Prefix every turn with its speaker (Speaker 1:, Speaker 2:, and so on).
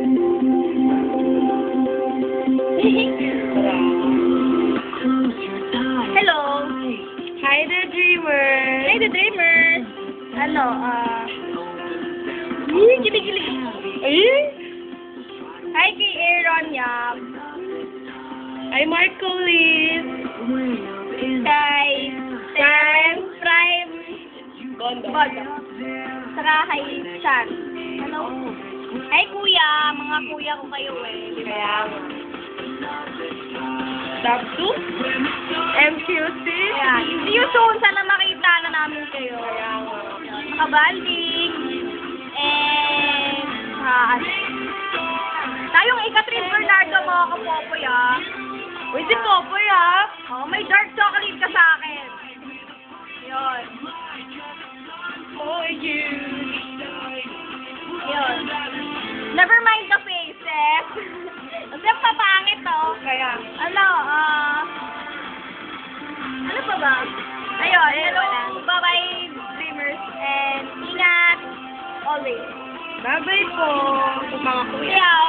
Speaker 1: Hello.
Speaker 2: Hi there, dreamers!
Speaker 1: Hi, the dreamers. Ano, kilig-kilig. Hi kay Aaron Yap.
Speaker 2: Hi, Marcolis!
Speaker 1: Kay Prime
Speaker 2: Gondo.
Speaker 1: Bodo. Saka kay Chan. Hello. Hi, kuya. Mga kuya ko kayo eh. Di ba?
Speaker 2: Kaya nga. Top 2? MQC?
Speaker 1: Ayan. See you soon. Sana makita na namin kayo.
Speaker 2: Kaya nga.
Speaker 1: Makabalding. And, tayong Catherine Bernardo, mga kapopoy, ah.
Speaker 2: Uy, si Popoy, ah!
Speaker 1: Oh, may dark chocolate ka sa akin. Yun.
Speaker 2: Oh, you.
Speaker 1: Yun. Never mind the faces. Kasi papangit, oh.
Speaker 2: Kaya.
Speaker 1: Ano, ano pa ba? Ayun, hello, bye-bye, dreamers, and ingat, always.
Speaker 2: Bye-bye po, mga kuya.
Speaker 1: Ciao!